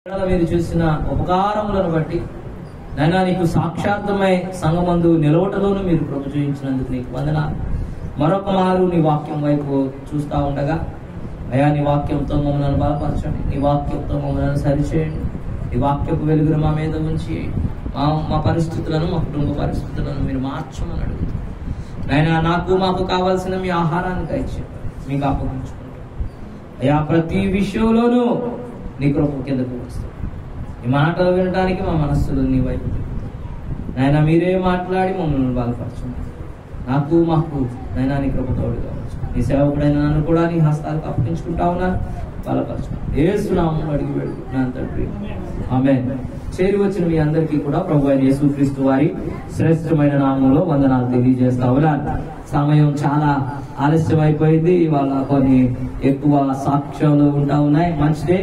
మీరు చేసిన ఉపకారములను బట్టి నైనా నీకు సాక్షాత్మై సంఘమందు నిలవటలోనూ మీరు కృప చూపించినందుకు నీకు వందనాలు. మరొక మారు నీ వాక్యం వైపు చూస్తూ ఉండగా అయా నీ వాక్యంతో మమ్మల్ని బలపరచండి, నీ వాక్యంతో మమ్మల్ని సరిచేయండి, నీ వాక్యపు వెలుగును మా మీద ఉంచి మా పరిస్థితులను, మా కుటుంబ పరిస్థితులను మీరు మార్చమని అడుగుతాం. నైనా మాకు కావాల్సిన మీ ఆహారాన్ని దయచేయండి, మీకు అప్పగించుకుంటాం. అయా ప్రతి విషయంలోనూ నీ కృప కిందకు వస్తాం. ఈ మాటలు వినడానికి మా మనస్సులు నీ వైపు నైనా మీరే మాట్లాడి మమ్మల్ని బలపరచండి. మాకు నైనా నీ కృప తోడుగా వచ్చు. నీ సేవకుడైన నన్ను కూడా నీ హస్తాలకు అప్పగించుకుంటా ఉన్నాను, బలపరచండి. యేసునామములో అడిగి వేడుకుంటున్నాను తండ్రి, ఆమేన్. చేరి వచ్చిన మీ అందరికీ కూడా ప్రభు అయిన యేసుక్రీస్తు వారి శ్రేష్టమైన నామంలో వందనాలు తెలియజేస్తా ఉన్నాను. సమయం చాలా ఆలస్యం అయిపోయింది. ఇవాళ కొన్ని ఎక్కువ సాక్ష్యాలు ఉంటా ఉన్నాయి. మంచిదే.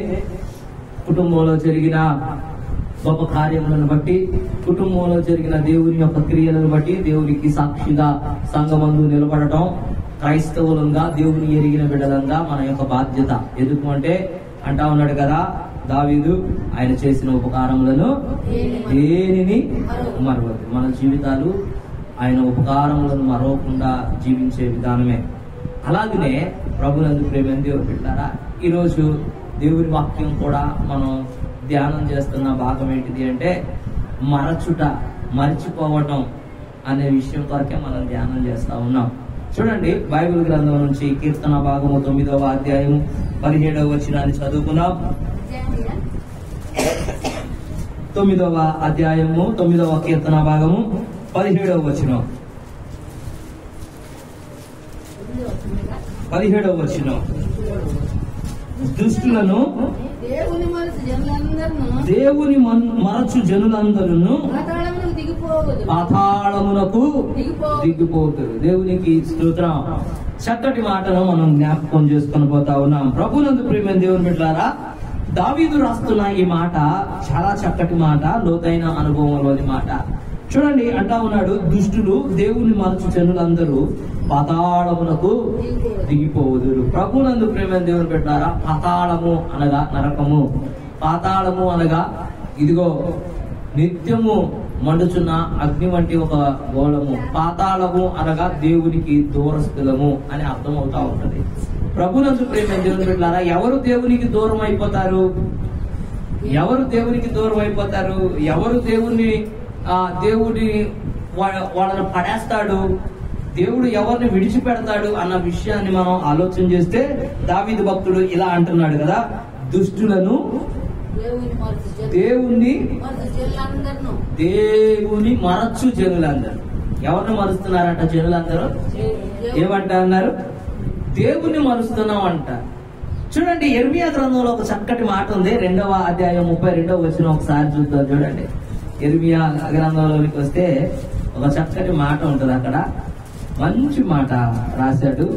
కుటుంబంలో జరిగిన గొప్ప కార్యములను బట్టి, కుటుంబంలో జరిగిన దేవుని యొక్క క్రియలను బట్టి దేవునికి సాక్షిగా సంఘమందు నిలబడటం క్రైస్తవులంగా, దేవుని ఎరిగిన బిడ్డలంగా మన యొక్క బాధ్యత. ఎందుకు అంటే అంటా ఉన్నాడు కదా దావీదు, ఆయన చేసిన ఉపకారములను దేనిని మరవద్దు. మన జీవితాలు ఆయన ఉపకారములను మరవకుండా జీవించే విధానమే. అలాగనే ప్రభునందు ప్రేమ దేవుడు పెట్టారా, ఈరోజు దేవుని వాక్యం కూడా మనం ధ్యానం చేస్తున్న భాగం ఏంటిది అంటే మరచిపోవటం అనే విషయం కొరకే మనం ధ్యానం చేస్తా ఉన్నాం. చూడండి, బైబిల్ గ్రంథం నుంచి కీర్తన భాగము 9వ అధ్యాయము 17వ వచనాన్ని చదువుకున్నాం. 9వ అధ్యాయము 9వ కీర్తన భాగము 17వ వచనం. 17వ వచనం, దుష్టులను దేవుని మరచు జనులందరూ పాతాళమునకు దిగిపోతారు. దేవునికి స్తోత్రం. చక్కటి మాటను మనం జ్ఞాపకం చేసుకొని పోతా ఉన్నాం. ప్రభునందు ప్రియమైన దేవుని బిడ్డలారా, దావీదు రాస్తున్న ఈ మాట చాలా చక్కటి మాట, లోతైన అనుభవంలోని మాట. చూడండి, అంటా ఉన్నాడు, దుష్టులు దేవుని మరచు జనులందరూ పాతాళమునకు దిగిపోవుదురు. ప్రభునందు ప్రేమ దేవుని పెట్టారా, పాతాళము అనగా నరకము, పాతాళము అనగా ఇదిగో నిత్యము మండుచున్న అగ్ని వంటి ఒక గోళము, పాతాళము అనగా దేవునికి దూరస్థులము అని అర్థమవుతా ఉంటది. ప్రభునందు ప్రేమ దేవుని పెట్టారా, ఎవరు దేవునికి దూరం అయిపోతారు? ఎవరు దేవునికి దూరం అయిపోతారు? ఎవరు దేవుడి వాళ్ళని పడేస్తాడు, దేవుడు ఎవరిని విడిచిపెడతాడు అన్న విషయాన్ని మనం ఆలోచన చేస్తే దావీదు భక్తుడు ఇలా అంటున్నాడు కదా, దుష్టులను దేవుని మరచు జనులందరూ. ఎవరిని మరుస్తున్నారంట జనులందరూ? ఏమంటా అన్నారు? దేవుణ్ణి మరుస్తున్నాం అంట. చూడండి, యెర్మీయా గ్రంథంలో ఒక చక్కటి మాట ఉంది. 2వ అధ్యాయం 32వ వచనం ఒకసారి చూద్దాం. చూడండి, యెర్మీయా గ్రంథంలోనికి వస్తే ఒక చక్కటి మాట ఉంటుంది. అక్కడ మంచి మాట రాశాడు.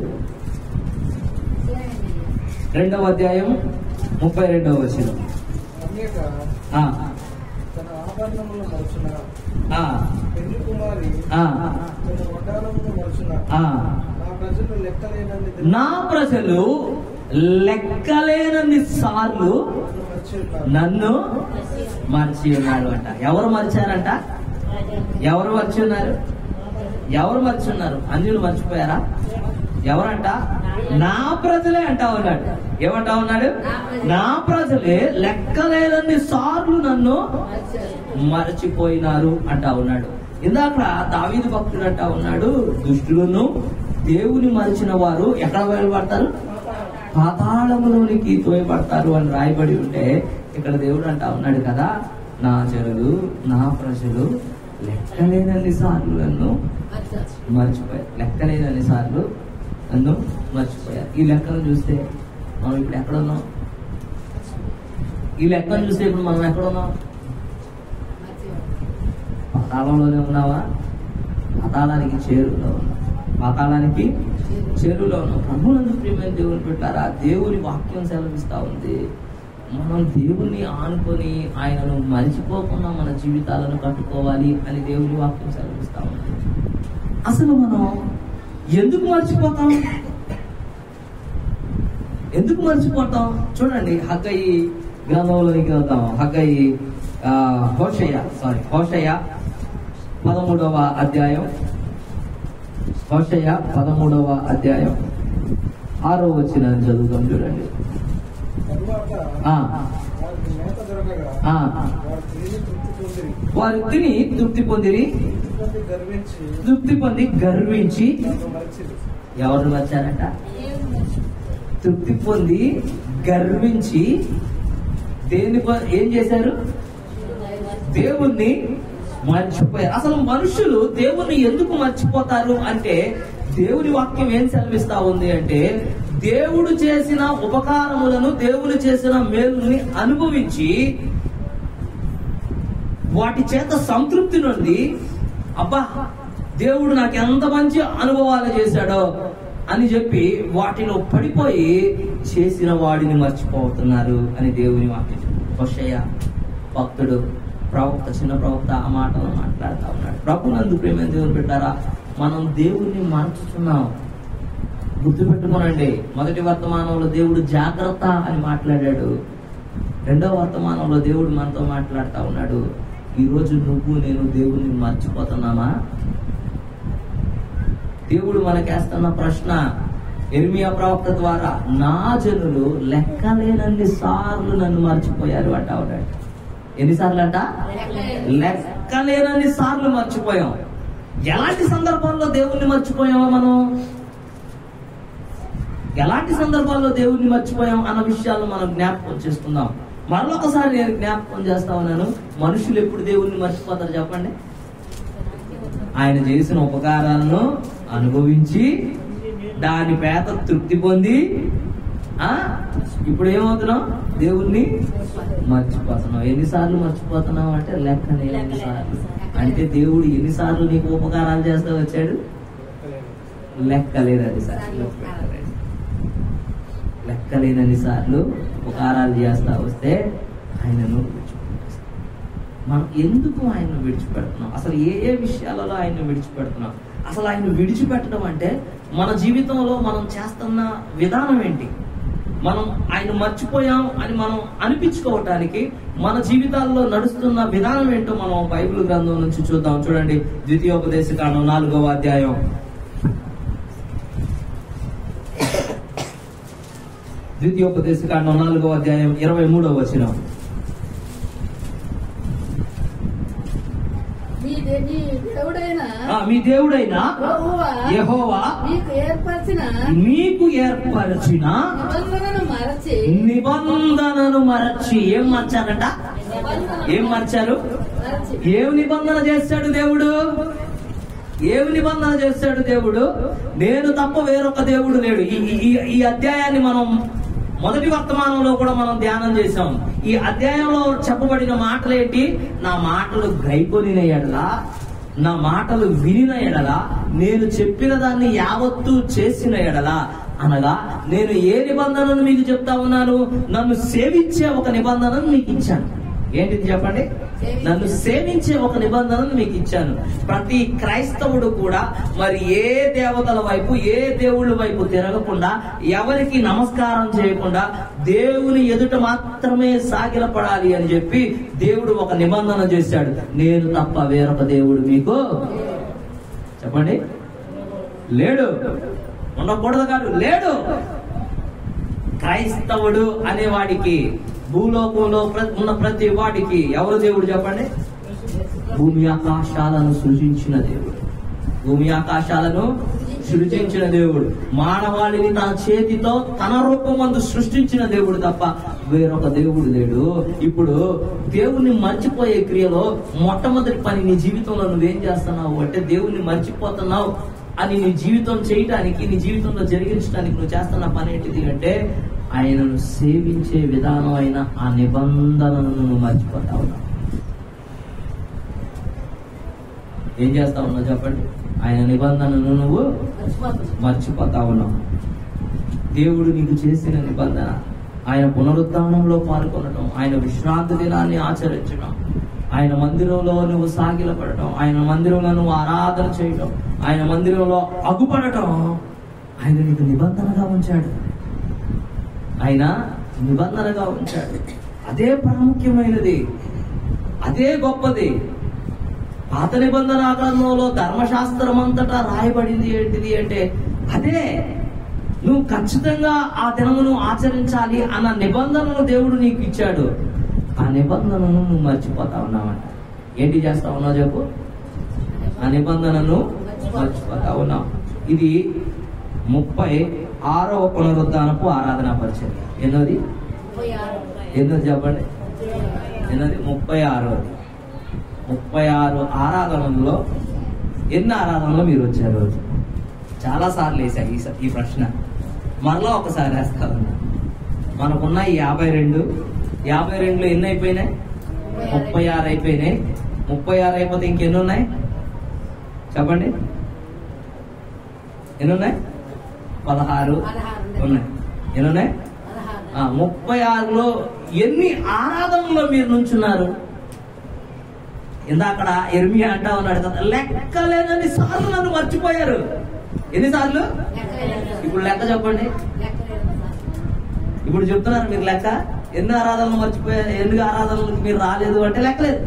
2వ అధ్యాయం 32వ వచనం. నా ప్రజలు లెక్కలేనన్ని సార్లు నన్ను మర్చి ఉన్నారు అంట. ఎవరు మర్చారంట? ఎవరు మర్చి ఉన్నారు? ఎవరు మర్చి ఉన్నారు? అన్యులు మర్చిపోయారా? ఎవరంట? నా ప్రజలే అంటా ఉన్నాడు. ఏమంటా ఉన్నాడు? నా ప్రజలే లెక్కలేనన్ని సార్లు నన్ను మరచిపోయినారు అంటా ఉన్నాడు. ఇందాక దావీదు భక్తుడు అంటా ఉన్నాడు, దుష్టులను దేవుని మరిచిన వారు ఎక్కడ వెళ్ళబడతారు? పాతాళములోనికి తోయబడతారు అని రాయబడి ఉంటే, ఇక్కడ దేవుడు అంటా ఉన్నాడు కదా, నా జనులు, నా ప్రజలు లెక్కలేనన్ని సార్లు నన్ను మర్చిపోయారు. లెక్కలేనన్ని సార్లు నన్ను మర్చిపోయారు. ఈ లెక్కను చూస్తే మనం ఇప్పుడు ఎక్కడున్నాం? ఈ లెక్కను చూస్తే ఇప్పుడు మనం ఎక్కడున్నాం? పాతాళంలోనే ఉన్నావా? పాతాళానికి చేరులో ఉన్నాం. పాతాళానికి చెరువులో ఉన్నాం. ప్రభునందు ప్రియమైన దేవుని పెట్టారా, దేవుని వాక్యం సెలవిస్తా ఉంది, మనం దేవుణ్ణి ఆనుకొని ఆయనను మరిచిపోకుండా మన జీవితాలను కట్టుకోవాలి అని దేవుని వాక్యం సెలవిస్తా ఉంది. అసలు మనం ఎందుకు మర్చిపోతాం? ఎందుకు మర్చిపోతాం? చూడండి, హగ్గయి గ్రంథంలోనికి వెళ్తాం. హోషేయ 13వ అధ్యాయం. హోషేయ 13వ అధ్యాయం 6వ వచనాన్ని చదువుతాం చూడండి. వారు తిని తృప్తి పొందిరి, తృప్తి పొంది గర్వించి ఎవరు వచ్చారట? తృప్తి పొంది గర్వించి దేని ఏం చేశారు? దేవుణ్ణి మర్చిపోయారు. అసలు మనుషులు దేవుణ్ణి ఎందుకు మర్చిపోతారు అంటే, దేవుని వాక్యం ఏం సెలవిస్తా ఉంది అంటే, దేవుడు చేసిన ఉపకారములను, దేవుడు చేసిన మేలుని అనుభవించి వాటి చేత సంతృప్తి నుండి, అబ్బా దేవుడు నాకు ఎంత మంచి అనుభవాలు చేశాడో అని చెప్పి వాటిలో పడిపోయి చేసిన వాడిని మర్చిపోతున్నారు అని దేవుని వాక్యం. హోషేయ భక్తుడు, ప్రవక్త, చిన్న ప్రవక్త ఆ మాటలు మాట్లాడుతూ ఉన్నాడు. ప్రభునందు ప్రేమైన దేవుని పెట్టారా, మనం దేవుణ్ణి మర్చుతున్నాం. గుర్తుపెట్టుకోనండి, మొదటి వర్తమానంలో దేవుడు జాగ్రత్త అని మాట్లాడాడు. రెండవ వర్తమానంలో దేవుడు మనతో మాట్లాడుతూ ఉన్నాడు. ఈ రోజు నువ్వు నేను దేవుణ్ణి మర్చిపోతున్నామా? దేవుడు మనకేస్తున్న ప్రశ్న యిర్మీయా ప్రవక్త ద్వారా, నా జనులు లెక్కలేనన్ని సార్లు నన్ను మర్చిపోయారు అంటా ఉన్నాడు. ఎన్నిసార్లు అంట? లెక్కలేనన్ని సార్లు మర్చిపోయాం. ఎలాంటి సందర్భాల్లో దేవుణ్ణి మర్చిపోయామో మనం, ఎలాంటి సందర్భాల్లో దేవుణ్ణి మర్చిపోయాం అన్న విషయాలు మనం జ్ఞాపకం చేసుకుందాం. మరొకసారి నేను జ్ఞాపకం చేస్తా ఉన్నాను. మనుషులు ఎప్పుడు దేవుణ్ణి మర్చిపోతారు చెప్పండి? ఆయన చేసిన ఉపకారాలను అనుభవించి దాని పేద తృప్తి పొంది ఇప్పుడు ఏమవుతున్నాం? దేవుణ్ణి మర్చిపోతున్నాం. ఎన్నిసార్లు మర్చిపోతున్నాం అంటే లెక్కలేని ఎన్నిసార్లు. అంటే దేవుడు ఎన్నిసార్లు నీకు ఉపకారాలు చేస్తూ వచ్చాడు? లెక్కలేనన్ని సార్లు. లెక్కలేనన్ని సార్లు ఉపకారాలు చేస్తా వస్తే ఆయనను విడిచిపెట్టేస్తాం. మనం ఎందుకు ఆయన్ను విడిచిపెడుతున్నాం? అసలు ఏ విషయాలలో ఆయన్ను విడిచిపెడుతున్నాం? అసలు ఆయన విడిచిపెట్టడం అంటే మన జీవితంలో మనం చేస్తున్న విధానం ఏంటి? మనం ఆయన మర్చిపోయాం అని మనం అనిపించుకోవటానికి మన జీవితాల్లో నడుస్తున్న విధానం ఏంటో మనం బైబిల్ గ్రంథం నుంచి చూద్దాం. చూడండి, ద్వితీయోపదేశకాండం 4వ అధ్యాయం. ద్వితీయోపదేశకాండం 4వ అధ్యాయం 23వ వచనం. మీ దేవుడైన యెహోవా మీకు ఏర్పరిచిన నిబంధనను మరచి. ఏం మర్చారట? ఏం మర్చారు? ఏం నిబంధన చేశాడు దేవుడు? ఏమి నిబంధన చేశాడు దేవుడు? నేను తప్ప వేరొక దేవుడు లేడు. ఈ అధ్యాయాన్ని మనం మొదటి వర్తమానంలో కూడా మనం ధ్యానం చేశాం. ఈ అధ్యాయంలో చెప్పబడిన మాటలేంటి? నా మాటలు గైకొనిన ఎడలా, నా మాటలు వినిన ఎడలా, నేను చెప్పిన దాన్ని యావత్తు చేసిన ఎడలా, అనగా నేను ఏ నిబంధనను మీకు చెప్తా ఉన్నాను? నన్ను సేవించే ఒక నిబంధనను మీకు ఇచ్చాను. ఏంటిది చెప్పండి? నన్ను సేవించే ఒక నిబంధనను మీకు ఇచ్చాను. ప్రతి క్రైస్తవుడు కూడా మరి ఏ దేవతల వైపు, ఏ దేవుళ్ళ వైపు తిరగకుండా, ఎవరికి నమస్కారం చేయకుండా దేవుని ఎదుట మాత్రమే సాగిలపడాలి అని చెప్పి దేవుడు ఒక నిబంధన చేశాడు. నేను తప్ప వేరొక దేవుడు మీకు చెప్పండి లేడు. ఉండకూడదు కాదు, లేడు. క్రైస్తవుడు అనేవాడికి, భూలోకంలో ఉన్న ప్రతి వాడికి ఎవరు దేవుడు చెప్పండి? భూమి ఆకాశాలను సృజించిన దేవుడు. భూమి ఆకాశాలను సృజించిన దేవుడు, మానవాళిని తన చేతితో తన రూపమందు సృష్టించిన దేవుడు తప్ప వేరొక దేవుడు లేడు. ఇప్పుడు దేవుణ్ణి మర్చిపోయే క్రియలో మొట్టమొదటి పని నీ జీవితంలో నువ్వేం చేస్తున్నావు అంటే, దేవుణ్ణి మర్చిపోతున్నావు అని నీ జీవితం చేయటానికి, నీ జీవితంలో జరిగించడానికి నువ్వు చేస్తున్న పని ఏంటిది అంటే, ఆయనను సేవించే విధానం అయిన ఆ నిబంధనను నువ్వు మర్చిపోతా ఉన్నావు. ఏం చేస్తా ఉన్నావు చెప్పండి? ఆయన నిబంధనను నువ్వు మర్చిపోతా ఉన్నావు. దేవుడు నీకు చేసిన నిబంధన, ఆయన పునరుద్ధానంలో పాల్గొనడం, ఆయన విశ్రాంతి దినాన్ని ఆచరించడం, ఆయన మందిరంలో నువ్వు సాగిలపడటం, ఆయన మందిరంలో నువ్వు ఆరాధన చేయడం, ఆయన మందిరంలో అగుపడటం, ఆయన నీకు నిబంధనగా ఉంచాడు. ఆయన నిబంధనగా ఉంచాడు. అదే ప్రాముఖ్యమైనది, అదే గొప్పది. పాత నిబంధన గ్రంథంలో ధర్మశాస్త్రం అంతటా రాయబడింది ఏంటిది అంటే అదే. నువ్వు ఖచ్చితంగా ఆ దినమును ఆచరించాలి అన్న నిబంధనను దేవుడు నీకు ఇచ్చాడు. ఆ నిబంధనను నువ్వు మర్చిపోతా ఉన్నావంట. ఏంటి చేస్తా ఉన్నావు చెప్పు? ఆ నిబంధనను మర్చిపోతా ఉన్నావు. ఇది 36వ పునరుద్ధానపు ఆరాధనా పరిచయం. ఎన్నోది చెప్పండి? ఎన్నోది? 36వ. 36 ఆరాధనలో ఎన్ని ఆరాధనలో మీరు వచ్చారు రోజు? చాలా సార్లు వేసారు ఈ ప్రశ్న. మరలా ఒకసారి వేస్తా ఉన్నా. మనకున్న 52లో ఎన్ని అయిపోయినాయి? 36 అయిపోయినాయి. 36 అయిపోతే ఇంకెన్ని ఉన్నాయి చెప్పండి? ఎన్ని ఉన్నాయి? 16 ఉన్నాయి. ఎన్ని ఉన్నాయి? 36లో ఎన్ని ఆరాధనలో మీరు నుంచున్నారు? ఇందాకడ ఇర్మియా అంటా ఉన్నాడు కదా, లెక్కలేనన్ని సార్లు నన్ను మర్చిపోయారు. ఎన్నిసార్లు? ఇప్పుడు లెక్క చెప్పండి. ఇప్పుడు చెప్తున్నారు మీరు లెక్క. ఎన్ని ఆరాధనలు మర్చిపోయారు? ఎన్ని ఆరాధనలకు మీరు రాలేదు అంటే లెక్కలేదు.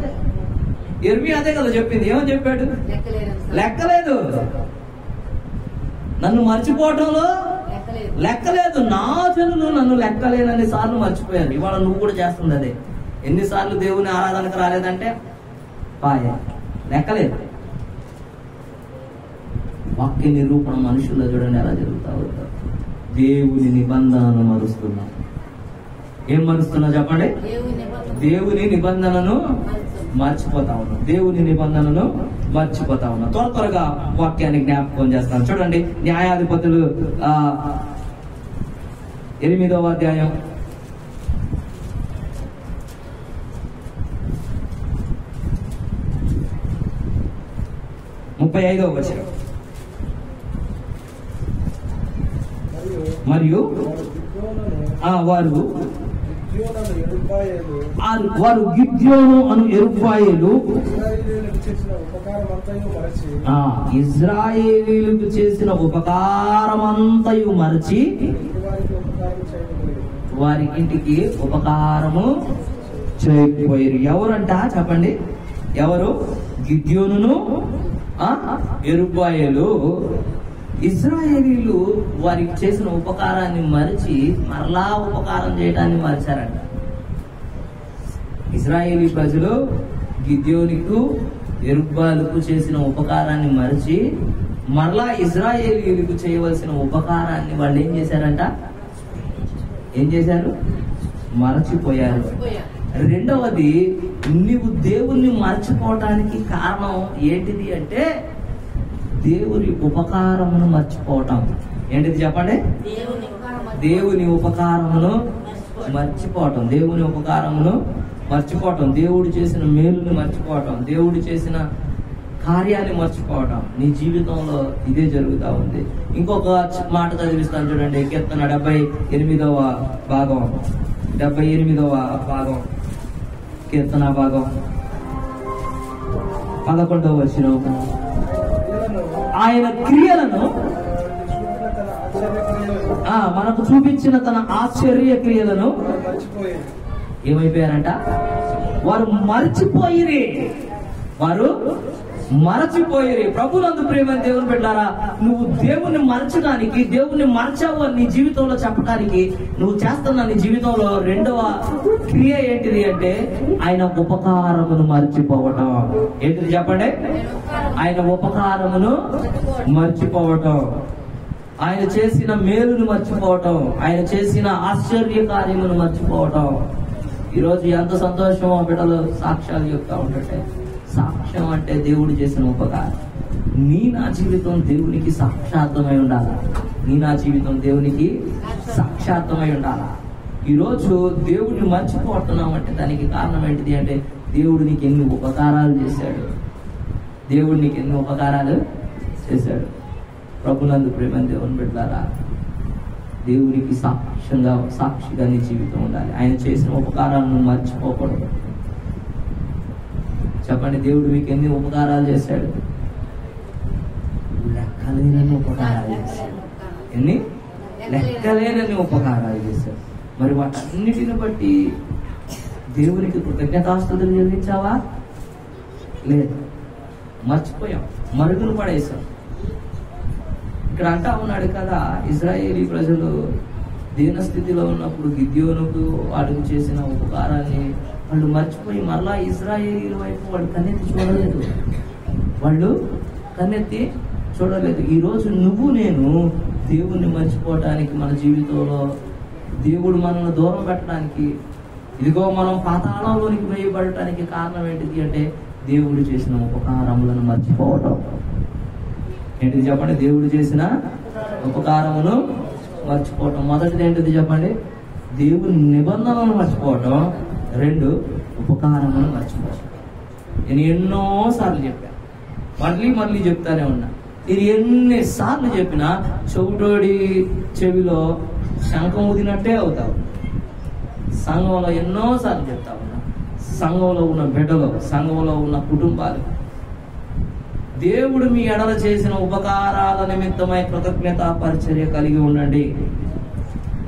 ఇర్మియా అదే కదా చెప్పింది. ఏమని చెప్పాడు? లెక్కలేదు. నన్ను మర్చిపోవటంలో లెక్కలేదు. నా జనులు నన్ను లెక్కలేనన్ని సార్లు మర్చిపోయారు. ఇవాళ నువ్వు కూడా చేస్తుంది అదే. ఎన్నిసార్లు దేవుని ఆరాధనకు రాలేదంటే పాయ లెక్కలేదు. వాక్య నిరూపణ మనుషుల్లో చూడండి ఎలా జరుగుతా ఉంటారు. దేవుని నిబంధనను మరుస్తున్నా. ఏం మరుస్తున్నా చెప్పండి? దేవుని నిబంధనను మర్చిపోతా ఉన్నాం. దేవుని నిబంధనను మర్చిపోతా ఉన్నాం. త్వరగా వాక్యాన్ని జ్ఞాపకం చేస్తాను. చూడండి, న్యాయాధిపతులు 8వ అధ్యాయం 35వ వచనం. మరియు వారు గిద్యోను అను యెరుబ్బయలు ఇజ్రాయేలీలకు చేసిన ఉపకారమంతయు మరచి వారి ఇంటికి ఉపకారము చేయకపోయారు. ఎవరంట చెప్పండి? ఎవరు? గిద్యోనును యెరుబ్బయలు. ఇజ్రాయేలీలు వారికి చేసిన ఉపకారాన్ని మరిచి మరలా ఉపకారం చేయడాన్ని మరిచారంట. ఇజ్రాయేలీ ప్రజలు గిద్యోనుకు యెరుబ్బయలకు చేసిన ఉపకారాన్ని మరిచి మరలా ఇజ్రాయేలీలకు చేయవలసిన ఉపకారాన్ని వాళ్ళు ఏం చేశారంట? ఏం చేశారు? మరచిపోయారు. రెండవది, నువ్వు దేవుణ్ణి మర్చిపోవటానికి కారణం ఏంటిది అంటే దేవుని ఉపకారమును మర్చిపోవటం. ఏంటిది చెప్పండి? దేవుని ఉపకారమును మర్చిపోవటం. దేవుని ఉపకారమును మర్చిపోవటం. దేవుడు చేసిన మేలుని మర్చిపోవటం. దేవుడు చేసిన కార్యాన్ని మర్చిపోవటం. నీ జీవితంలో ఇదే జరుగుతా ఉంది. ఇంకొక మాట చదివిస్తాను చూడండి. కీర్తన 78వ భాగం. 78వ భాగం కీర్తన భాగం 11వ వచనం. ఆయన క్రియలను మనకు చూపించిన తన ఆశ్చర్య క్రియలను ఏమైపోయారంట? వారు మర్చిపోయిరి. ప్రభునందు ప్రియమైన దేవుని బిడ్డలారా, నువ్వు దేవుణ్ణి మరచడానికి, దేవుణ్ణి మరచావు అని నీ జీవితంలో చెప్పడానికి నువ్వు చేస్తున్న నీ జీవితంలో రెండవ క్రియ ఏంటిది అంటే ఆయన ఉపకారమును మర్చిపోవటం. ఏంటిది చెప్పండి? ఆయన ఉపకారమును మర్చిపోవటం. ఆయన చేసిన మేలును మర్చిపోవటం. ఆయన చేసిన ఆశ్చర్య కార్యమును మర్చిపోవటం. ఈరోజు ఎంత సంతోషమో బిడ్డలు సాక్ష్యాలు చెప్తా ఉంటే, సాక్ష్యం అంటే దేవుడు చేసిన ఉపకారం. నా జీవితం దేవునికి సాక్షాత్మై ఉండాలా? నా జీవితం దేవునికి సాక్షాత్మై ఉండాలా? ఈరోజు దేవుడిని మర్చిపోతున్నాం అంటే దానికి కారణం ఏంటిది అంటే దేవుడు నీకు ఎన్ని ఉపకారాలు చేశాడు. దేవుడు నీకు ఎన్ని ఉపకారాలు చేశాడు. ప్రభునందు ప్రేమ దేవుని బిడ్డలారా, దేవునికి సాక్షిగా నీ జీవితం ఉండాలి. ఆయన చేసిన ఉపకారాలను మర్చిపోకూడదు. చెప్పండి, దేవుడు మీకు ఎన్ని ఉపకారాలు చేశాడు? లెక్కలేనన్ని ఉపకారాలు చేశాడు. ఎన్ని? లెక్కలేనన్ని ఉపకారాలు చేశాడు. మరి వాటన్నిటిని బట్టి దేవునికి కృతజ్ఞతాస్తుతులు చెల్లించావా? లేదు, మర్చిపోయాం, మరుగున పడేశాం. ఇక్కడ అంటా ఉన్నాడు కదా, ఇశ్రాయేలీ ప్రజలు దీనస్థితిలో ఉన్నప్పుడు గిద్యోనుకు వాడికి చేసిన ఉపకారాన్ని వాళ్ళు మర్చిపోయి మరలా ఇశ్రాయేలీల వైపు వాళ్ళు కన్నెత్తి చూడలేదు. వాళ్ళు కన్నెత్తి చూడలేదు. ఈరోజు నువ్వు నేను దేవుణ్ణి మర్చిపోవటానికి, మన జీవితంలో దేవుడు మనల్ని దూరం పెట్టడానికి, ఇదిగో మనం పాతాళంలోనికి వేయబడటానికి కారణం ఏంటిది అంటే దేవుడు చేసిన ఉపకారములను మర్చిపోవటం. ఏంటిది చెప్పండి? దేవుడు చేసిన ఉపకారమును మర్చిపోవటం. మొదటిది ఏంటిది చెప్పండి? దేవుని నిబంధనలను మర్చిపోవటం. 2, ఉపకారములను మర్చిపోవటం. నేను ఎన్నోసార్లు చెప్పాను, మళ్ళీ చెప్తానే ఉన్నా. నేను ఎన్నిసార్లు చెప్పినా చెవిటోడి చెవిలో శంఖం ఊదినట్టే అవుతావు. సంఘంలో ఎన్నోసార్లు చెప్తా ఉన్నా, సంఘంలో ఉన్న బిడ్డలు, సంఘంలో ఉన్న కుటుంబాలు, దేవుడు మీ ఎడల చేసిన ఉపకారాల నిమిత్తమై కృతజ్ఞతా పరిచర్య కలిగి ఉండండి.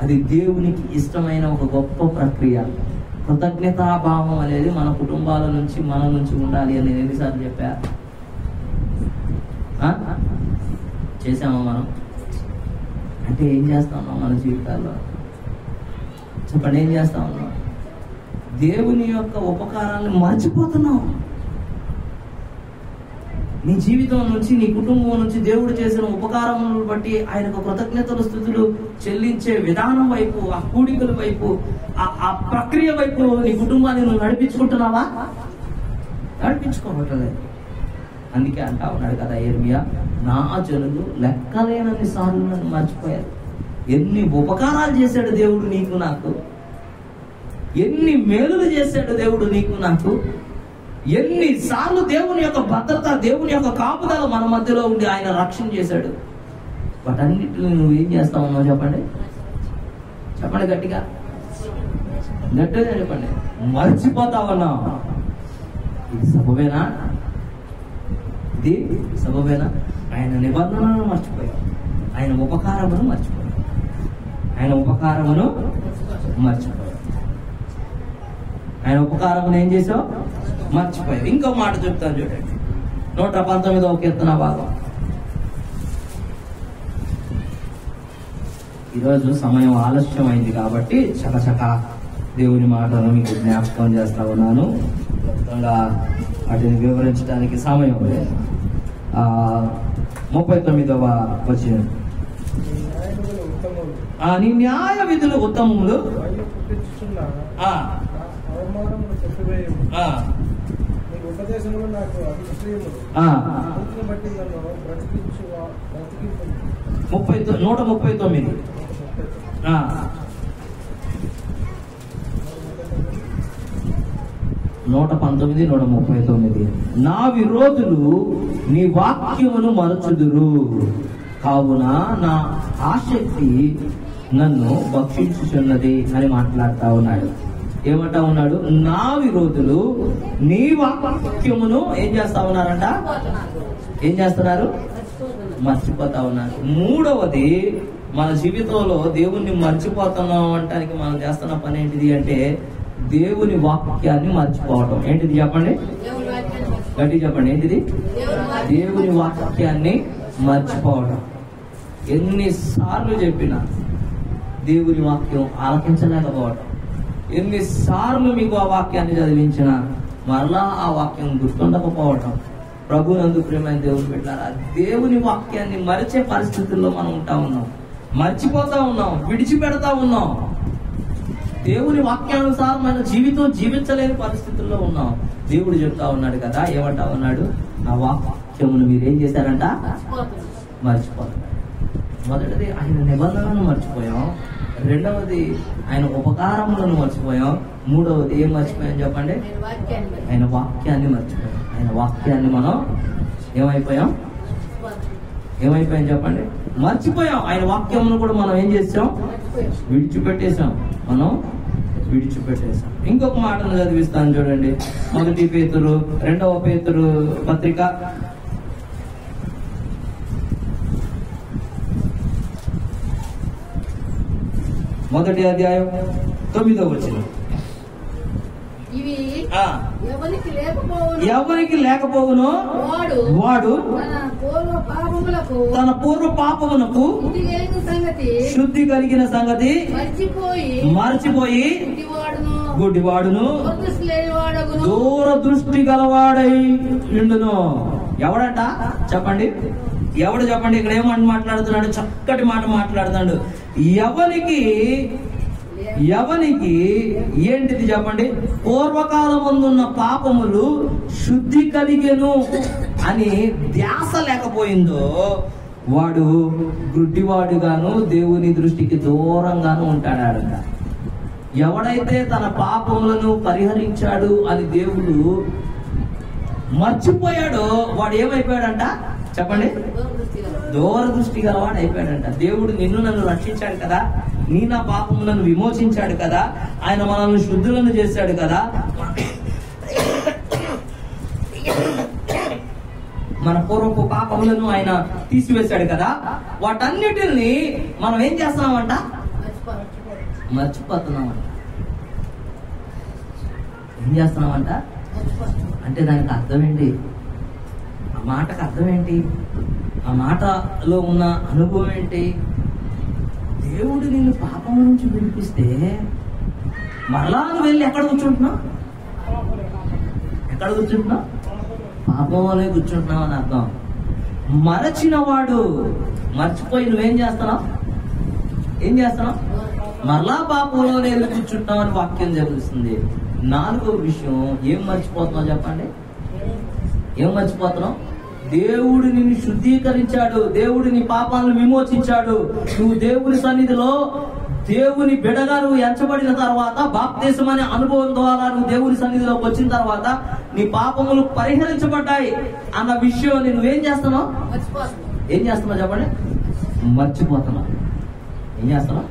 అది దేవునికి ఇష్టమైన ఒక గొప్ప ప్రక్రియ. కృతజ్ఞతాభావం అనేది మన కుటుంబాల నుంచి, మన నుంచి ఉండాలి అని నేను ఎన్నిసార్లు చెప్పా? చేసామా మనం? అంటే ఏం చేస్తా ఉన్నాం మన జీవితాల్లో? చెప్పండి, ఏం చేస్తా ఉన్నాం? దేవుని యొక్క ఉపకారాలను మర్చిపోతున్నాం. నీ జీవితం నుంచి, నీ కుటుంబం నుంచి దేవుడు చేసిన ఉపకారములను బట్టి ఆయనకు కృతజ్ఞతల స్తుతులు చెల్లించే విధానం వైపు, ఆ కూడికల వైపు, ఆ ప్రక్రియ వైపు నీ కుటుంబాన్ని నువ్వు నడిపించుకుంటున్నావా? నడిపించుకోవట్లేదు. అందుకే అంటా ఉన్నాడు కదా యెర్మీయా, నా జనులు లెక్కలేనన్ని సార్లు నన్ను మర్చిపోయారు. ఎన్ని ఉపకారాలు చేశాడు దేవుడు నీకు నాకు, ఎన్ని మేలులు చేశాడు దేవుడు నీకు నాకు, ఎన్నిసార్లు దేవుని యొక్క భద్రత, దేవుని యొక్క కాపుదల మన మధ్యలో ఉండి ఆయన రక్షణ చేశాడు. వాటన్నిటిని నువ్వు ఏం చేస్తా ఉన్నావు? చెప్పండి, చెప్పండి, గట్టిగా చెప్పండి. మర్చిపోతా ఉన్నావు. ఇది సబబేనా? ఇది సబబేనా? ఆయన నిబంధనలను మర్చిపోయావు, ఆయన ఉపకారమును మర్చిపోయావు, ఆయన ఉపకారమును మర్చిపోయావు. ఆయన ఉపకారమును ఏం చేసావు? మర్చిపోయావు. ఇంకో మాట చెప్తాను చూడండి, 119వ కీర్తన భాగం. ఈరోజు సమయం ఆలస్యమైంది కాబట్టి చకచక దేవుని మాటను మీకు జ్ఞాపకం చేస్తా ఉన్నాను. మొత్తంగా వాటిని వివరించడానికి సమయం లేదు. 39వ వచనం, నీ న్యాయ విధులు ఉత్తమములు, నూట 139. నా విరోధులు నీ వాక్యమును మరచుదురు, కావున నా ఆసక్తి నన్ను భక్షించుచున్నది అని మాట్లాడుతా ఉన్నాడు. ఏమంటా ఉన్నాడు? నా విరోధులు నీ వాక్యమును ఏం చేస్తా ఉన్నారంట? ఏం చేస్తున్నారు? మర్చిపోతా ఉన్నారు. 3వది, మన జీవితంలో దేవుణ్ణి మర్చిపోతున్నాం అంటానికి మనం చేస్తున్న పని ఏంటిది అంటే దేవుని వాక్యాన్ని మర్చిపోవటం. ఏంటిది చెప్పండి? గట్టి చెప్పండి, ఏంటిది? దేవుని వాక్యాన్ని మర్చిపోవటం. ఎన్నిసార్లు చెప్పినా దేవుని వాక్యం ఆలకించలేకపోవటం, ఎన్నిసార్లు మీకు ఆ వాక్యాన్ని చదివించినా మరలా ఆ వాక్యం గుర్తుండకపోవటం. ప్రభునందు ప్రియమైన దేవుని బిడ్డలారా, దేవుని వాక్యాన్ని మరిచే పరిస్థితుల్లో మనం ఉంటా ఉన్నాం, మర్చిపోతా ఉన్నాం, విడిచిపెడతా ఉన్నాం. దేవుని వాక్యానుసారమైన జీవితం జీవించలేని పరిస్థితుల్లో ఉన్నాం. దేవుడు చెప్తా ఉన్నాడు కదా, ఏమంటా ఉన్నాడు? నా వాక్యమును మీరేం చేశారంట? మర్చిపోతున్నారు. మొదటిది ఆయన నిబంధనలను మర్చిపోయాం, 2వది ఆయన ఉపకారములను మర్చిపోయాం, 3వది ఏం మర్చిపోయాం చెప్పండి? ఆయన వాక్యాన్ని మర్చిపోయాం. ఆయన వాక్యాన్ని మనం ఏమైపోయాం చెప్పండి? మర్చిపోయాం. ఆయన వాక్యమును కూడా మనం ఏం చేసాం? విడిచిపెట్టేశాం. ఇంకొక మాటను చదివిస్తాను చూడండి, 1 పేతురు 2వ పేతురు పత్రిక 1వ అధ్యాయం 9వ వచనం. ఇవి ఎవరికి లేకపోవును వాడు తన పూర్వ పాపమునకు శుద్ధి కలిగిన సంగతి మర్చిపోయి గుడ్డివాడును దూరదృష్టి గలవాడై ఉండును. ఎవడట చెప్పండి, ఎవడు చెప్పండి? ఇక్కడ ఏమని మాట్లాడుతున్నాడు? చక్కటి మాట మాట్లాడుతున్నాడు. ఎవనికి ఏంటిది చెప్పండి? పూర్వకాలమందున్న పాపములు శుద్ధి కలిగెను అని ధ్యాస లేకపోయిందో వాడు గుడ్డివాడుగాను దేవుని దృష్టికి దూరంగాను ఉంటాడంట. ఎవడైతే తన పాపములను పరిహరించాడు అని దేవుడు మర్చిపోయాడో వాడు ఏమైపోయాడంట చెప్పండి? దూరదృష్టి గలవాడు అయిపోయాడంట. దేవుడు నిన్ను నన్ను రక్షించాడు కదా, నీ నా పాపములను విమోచించాడు కదా, ఆయన మనల్ని శుద్ధులను చేశాడు కదా, మన పూర్వపు పాపములను ఆయన తీసివేశాడు కదా, వాటన్నిటిని మనం ఏం చేస్తున్నామంట? మర్చిపోతున్నామంట. ఏం చేస్తున్నామంట అంటే దానికి అర్థం ఏంటి? ఆ మాటకు అర్థం ఏంటి? ఆ మాటలో ఉన్న అనుభవం ఏంటి? దేవుడు నిన్ను పాపం నుంచి విడిపిస్తే మరలా నువ్వు వెళ్ళి ఎక్కడ కూర్చుంటున్నావు? ఎక్కడ కూర్చుంటున్నావు? పాపంలోనే కూర్చుంటున్నావు అని అర్థం. మరచిన వాడు మర్చిపోయి నువ్వేం చేస్తున్నావు? ఏం చేస్తున్నావు? మరలా పాపంలోనే వెళ్ళి కూర్చుంటున్నావు అని వాక్యం తెలుస్తుంది. నాలుగో విషయం, ఏం మర్చిపోతున్నావు చెప్పండి? ఏం మర్చిపోతున్నావు? దేవుడు నిన్ను శుద్ధీకరించాడు, దేవుడు నీ పాపాలను విమోచించాడు. నువ్వు దేవుని సన్నిధిలో దేవుని బిడగా నువ్వు ఎంచబడిన తర్వాత, బాప్తిసం అనే అనుభవం ద్వారా నువ్వు దేవుని సన్నిధిలోకి వచ్చిన తర్వాత నీ పాపములు పరిహరించబడ్డాయి అన్న విషయం నువ్వేం చేస్తున్నావు? ఏం చేస్తున్నావు చెప్పండి? మర్చిపోతున్నావు. ఏం చేస్తున్నావు?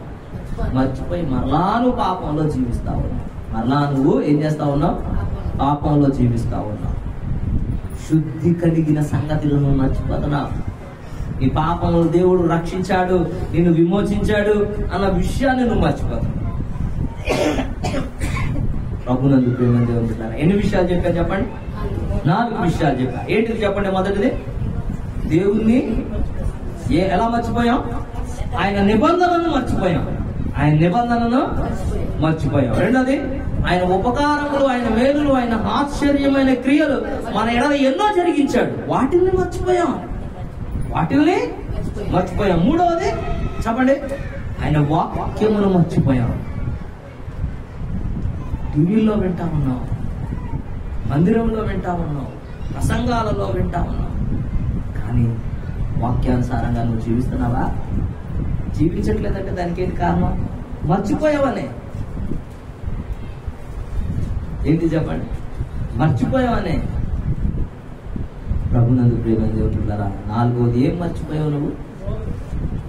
మర్చిపోయి మరలా నువ్వు పాపంలో జీవిస్తా ఉన్నావు. మరలా నువ్వు ఏం చేస్తా ఉన్నావు? పాపంలో జీవిస్తా ఉన్నావు. శుద్ధి కలిగిన సంగతులను మర్చిపోతున్నావు. నీ పాపములు దేవుడు రక్షించాడు, నిన్ను విమోచించాడు అన్న విషయాన్ని నువ్వు మర్చిపోతున్నావు. ప్రభునందు ప్రేమ దేవుడు ఎన్ని విషయాలు చెప్పారు చెప్పండి? 4 విషయాలు చెప్పారు. ఏంటిది చెప్పండి? మొదటిది, దేవుణ్ణి ఎలా మర్చిపోయాం? ఆయన నిబంధనను మర్చిపోయాం. ఆయన నిబంధనను మర్చిపోయాం. రెండోది, ఆయన ఉపకారములు, ఆయన మేలులు, ఆయన ఆశ్చర్యమైన క్రియలు మన ఎడల ఎన్నో జరిగించాడు, వాటిని మర్చిపోయాం. మూడవది చెప్పండి, ఆయన వాక్యమును మర్చిపోయాం. టీవీల్లో వింటా ఉన్నాం, మందిరంలో వింటా ఉన్నాం, ప్రసంగాలలో వింటా ఉన్నాం, కానీ వాక్యానుసారంగా నువ్వు జీవిస్తున్నావా? జీవించట్లేదంటే దానికి ఏంటి కారణం? మర్చిపోయావనే. ఏంటి చెప్పండి? మర్చిపోయావనే. ప్రభునందు ప్రేమ దేవుడులారా, 4వది, ఏం మర్చిపోయావు నువ్వు?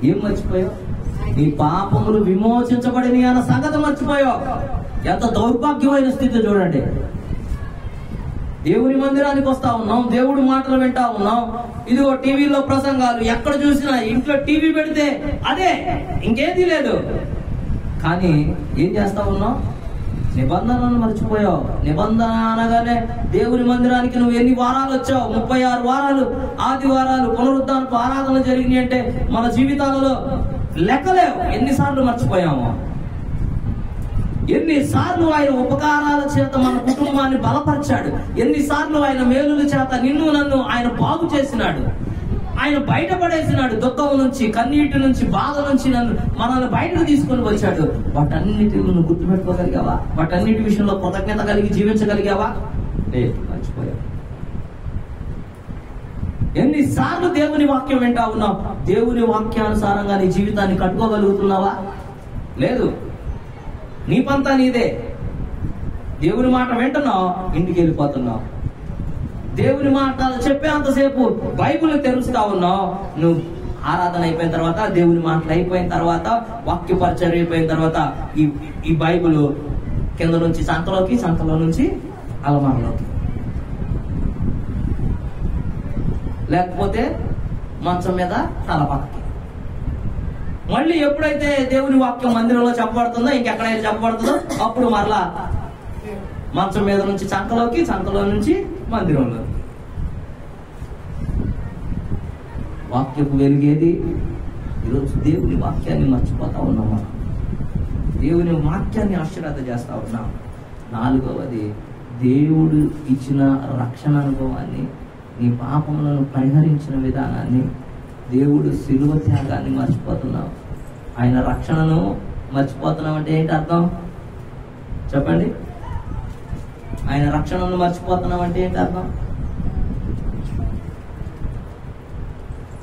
ఏం మర్చిపోయావు? నీ పాపములు విమోచించబడిని అన్న సంగతి మర్చిపోయావు. ఎంత దౌర్భాగ్యమైన స్థితి చూడండి. దేవుని మందిరానికి వస్తా ఉన్నాం, దేవుడి మాటలు వింటా ఉన్నాం, ఇదిగో టీవీలో ప్రసంగాలు, ఎక్కడ చూసినా ఇంట్లో టీవీ పెడితే అదే, ఇంకేది లేదు. కానీ ఏం చేస్తా ఉన్నాం? నిబంధనలను మర్చిపోయావు. నిబంధన అనగానే దేవుని మందిరానికి నువ్వు ఎన్ని వారాలు వచ్చావు? 36 వారాలు, ఆదివారాలు, పునరుద్ధానపు ఆరాధనలు జరిగినాయి అంటే మన జీవితాలలో లెక్కలేవు. ఎన్నిసార్లు మర్చిపోయాము? ఎన్నిసార్లు ఆయన ఉపకారాల చేత మన కుటుంబాన్ని బలపరిచాడు, ఎన్నిసార్లు ఆయన మేలుల చేత నిన్ను నన్ను ఆయన బాగు చేసినాడు, ఆయన బయటపడేసినాడు. దుఃఖం నుంచి, కన్నీటి నుంచి, బాధ నుంచి మనల్ని బయటకు తీసుకొని వచ్చాడు. వాటన్నిటి నువ్వు గుర్తుపెట్టుకోగలిగావా? వాటన్నిటి విషయంలో కృతజ్ఞత కలిగి జీవించగలిగావా? లేదు, మర్చిపోయావు. ఎన్నిసార్లు దేవుని వాక్యం వింటా ఉన్నావు? దేవుని వాక్యానుసారంగా నీ జీవితాన్ని కట్టుకోగలుగుతున్నావా? లేదు. నీ పంతా నీదే. దేవుని మాట వింటున్నావు, ఇంటికి వెళ్ళిపోతున్నావు. దేవుని మాట చెప్పేంతసేపు బైబిల్ తెరుస్తా ఉన్నావు. నువ్వు ఆరాధన అయిపోయిన తర్వాత, దేవుని మాటలు అయిపోయిన తర్వాత, వాక్య పరిచయం అయిపోయిన తర్వాత ఈ బైబిల్ కింద నుంచి సంతలోకి, సంతలో నుంచి అలమారలోకి, లేకపోతే మంచం మీద తల పక్కకి. మళ్ళీ ఎప్పుడైతే దేవుని వాక్యం మందిరంలో చెప్పబడుతుందో, ఇంకెక్కడైతే చెప్పబడుతుందో, అప్పుడు మంచం మీద నుంచి చంకలోకి, చంకలో నుంచి మందిరంలో. వాక్యపు వెలిగేది. ఈరోజు దేవుని వాక్యాన్ని మర్చిపోతా ఉన్నాం మనం. దేవుని వాక్యాన్ని అశ్రద్ధ చేస్తా ఉన్నాం. 4వది, దేవుడు ఇచ్చిన రక్షణ అనుభవాన్ని, నీ పాపములను పరిహరించిన విధానాన్ని, దేవుడు శిలువ త్యాగాన్ని మర్చిపోతున్నావు. ఆయన రక్షణను మర్చిపోతున్నావు అంటే ఏంటి అర్థం చెప్పండి? ఆయన రక్షణను మర్చిపోతున్నావు అంటే ఏంటి అర్థం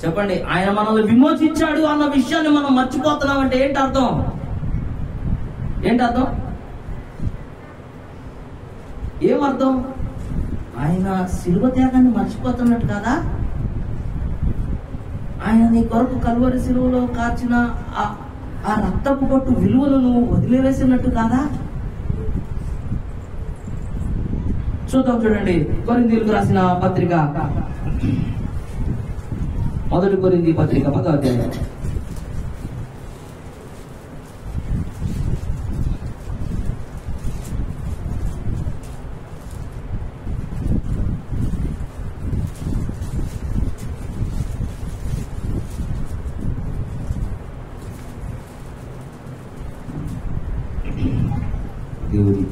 చెప్పండి? ఆయన మనల్ని విమోచించాడు అన్న విషయాన్ని మనం మర్చిపోతున్నాం అంటే ఏంటి అర్థం? ఏమర్థం? ఆయన శిలువ త్యాగాన్ని మర్చిపోతున్నట్టు కదా? ఆయన నీ కొరకు కల్వరి శిలువలో కార్చిన ఆ రక్తపు పట్టు విలువలను వదిలివేసినట్టు కాదా? చూద్దాం, చూడండి. కొరింథీయులకు రాసిన పత్రిక, 1 కొరింథీ పత్రిక 10వ అధ్యాయం. దేవుడి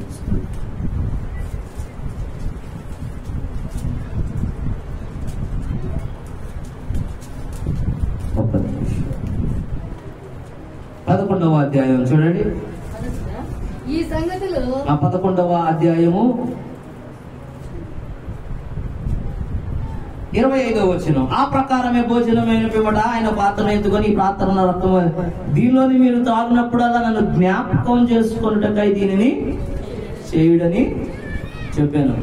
11వ అధ్యాయం చూడండి. ఈ సంగతులు 11వ అధ్యాయము 25వ వచనం. ఆ ప్రకారమే భోజనమైన పిమ్మట ఆయన పాత్రను ఎత్తుకొని, ఈ ప్రార్థన రక్తము దీనిలోని మీరు తాగినప్పుడల్లా నన్ను జ్ఞాపకం చేసుకొనుటకై దీనిని చేయుడని చెప్పాను.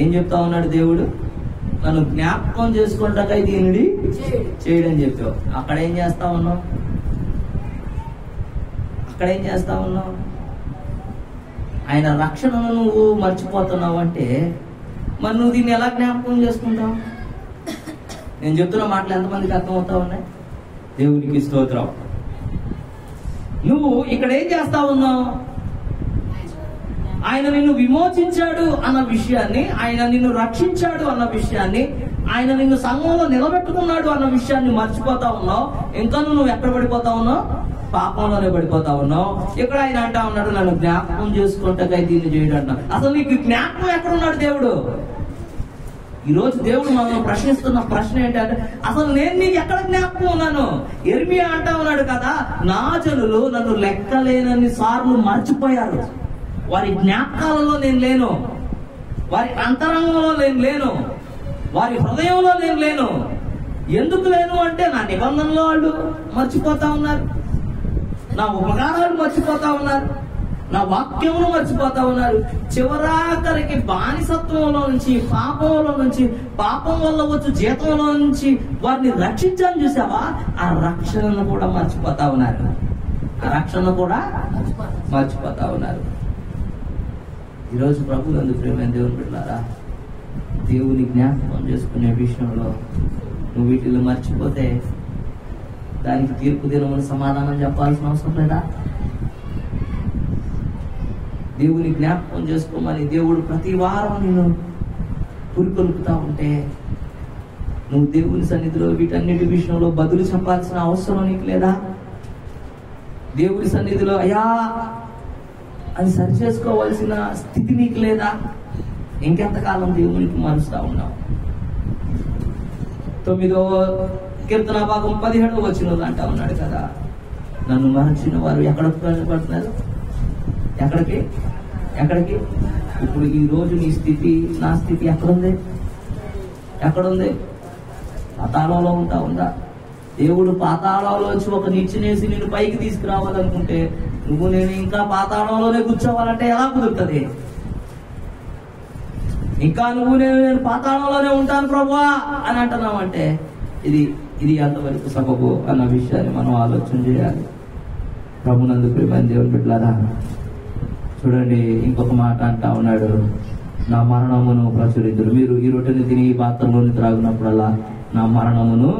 ఏం చెప్తా ఉన్నాడు దేవుడు? నన్ను జ్ఞాపకం చేసుకున్నటకై దీనిని చేయడని చెప్పావు. అక్కడేం చేస్తా ఉన్నావు? ఆయన రక్షణను నువ్వు మర్చిపోతున్నావు అంటే మరి నువ్వు దీన్ని ఎలా జ్ఞాపకం చేసుకుంటావు? నేను చెప్తున్న మాటలు ఎంతమందికి అర్థమవుతా ఉన్నాయి? దేవునికి స్తోత్రం. నువ్వు ఇక్కడ ఏం చేస్తా ఉన్నావు? ఆయన నిన్ను విమోచించాడు అన్న విషయాన్ని, ఆయన నిన్ను రక్షించాడు అన్న విషయాన్ని, ఆయన నిన్ను సంఘంలో నిలబెట్టుకున్నాడు అన్న విషయాన్ని మర్చిపోతా ఉన్నావు. ఇంకా నువ్వు ఎక్కడ పడిపోతా ఉన్నావు? పాపంలోనే పడిపోతా ఉన్నావు. ఇక్కడ ఆయన అంటా ఉన్నాడు, నన్ను జ్ఞాపకం చేసుకుంటా దీన్ని చేయడం అంటున్నాడు. అసలు నీకు జ్ఞాపకం ఎక్కడున్నాడు దేవుడు? ఈ రోజు దేవుడు మనల్ని ప్రశ్నిస్తున్న ప్రశ్న ఏంటంటే, అసలు నేను నీకు ఎక్కడ జ్ఞాపకం ఉన్నాను? ఇర్మియా అంటా ఉన్నాడు కదా, నా జనులు నన్ను లెక్కలేనన్ని సార్లు మర్చిపోయారు. వారి జ్ఞాపకాలలో నేను లేను, వారి అంతరంగంలో నేను లేను, వారి హృదయంలో నేను లేను. ఎందుకు లేను అంటే నా నిబంధనలో వాళ్ళు మర్చిపోతా ఉన్నారు, నా ఉపకారాలు మర్చిపోతా ఉన్నారు, నా వాక్యమును మర్చిపోతా ఉన్నారు. చివరాఖరికి బానిసత్వంలో నుంచి, పాపంలో నుంచి, పాపం వల్ల వచ్చు జీతంలో నుంచి వారిని రక్షించాలని చూసావా? ఆ రక్షణను కూడా మర్చిపోతా ఉన్నారు. ఈరోజు ప్రభువునందు ప్రియమైన దేవుని బిడ్డలారా, దేవుని జ్ఞాపకం చేసుకునే విషయంలో నువ్వు వీటిని మర్చిపోతే దానికి తీర్పు దినమున సమాధానం చెప్పాల్సిన అవసరం లేదా? దేవుని జ్ఞాపకం చేసుకోమని దేవుడు ప్రతి వారం నిన్ను పురికొల్పుతా ఉంటే నువ్వు దేవుని సన్నిధిలో వీటన్నిటి విషయంలో బదులు చెప్పాల్సిన అవసరం నీకు లేదా? దేవుని సన్నిధిలో అయ్యా అని సరి చేసుకోవాల్సిన స్థితి నీకు లేదా? ఇంకెంతకాలం దేవునికి మరుస్తా ఉన్నావు? 9వ కీర్తన భాగం 17వ వచనంలో అంటా ఉన్నాడు కదా, నన్ను మరచిన వారు ఎక్కడికి పడుతున్నారు? ఎక్కడికి? ఇప్పుడు ఈ రోజు నీ స్థితి, నా స్థితి ఎక్కడుంది? పాతాళంలో ఉందా? దేవుడు పాతాళంలో వచ్చి ఒక నిచ్చినేసి నేను పైకి తీసుకురావాలనుకుంటే నువ్వు నేను ఇంకా పాతాళంలోనే కూర్చోవాలంటే ఎలా కుదురుతుంది? ఇంకా నువ్వు నేను పాతాళంలోనే ఉంటాను ప్రభువా అని అంటున్నావంటే ఇది అంతవరకు సబబు అన్న విషయాన్ని మనం ఆలోచన చేయాలి. ప్రభునందు ప్రియమైన దేవుని బిడ్డలారా, చూడండి, ఇంకొక మాట అంటా ఉన్నాడు, నా మరణమును ప్రచురిద్దురు. మీరు ఈ రొట్టెని తిని ఈ పాత్రలోని త్రాగినప్పుడల్లా నా మరణమును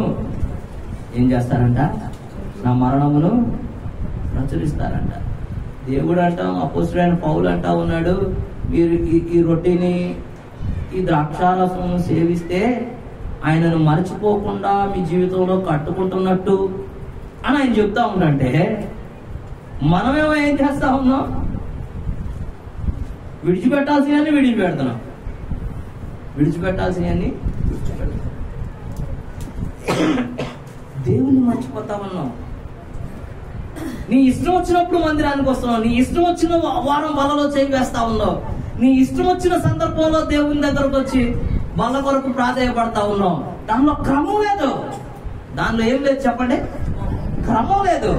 ఏం చేస్తారంట? నా మరణమును ప్రచురిస్తారంట. దేవుడు అంటాం, అపోస్తులైన పౌలు అంటా ఉన్నాడు, మీరు ఈ రొట్టెని ఈ ద్రాక్షారసం సేవిస్తే ఆయనను మర్చిపోకుండా మీ జీవితంలో కట్టుకుంటున్నట్టు అని ఆయన చెప్తా ఉంటే మనమేమో ఏం చేస్తా ఉన్నాం? విడిచిపెట్టాల్సినవన్నీ విడిచిపెడుతున్నాం, విడిచిపెట్టాల్సినవన్నీ విడిచిపెడుతున్నాం. దేవుణ్ణి మర్చిపోతా ఉన్నాం. నీ ఇష్టం వచ్చినప్పుడు మందిరానికి వస్తున్నావు, నీ ఇష్టం వచ్చిన వారం బలలో చేయి వేస్తా ఉన్నావు, నీ ఇష్టం వచ్చిన సందర్భంలో దేవుని దగ్గరకు వచ్చి బల కొరకు ప్రాధేయపడతా ఉన్నావు. దానిలో క్రమం లేదు, దానిలో ఏం లేదు చెప్పండి, క్రమం లేదు.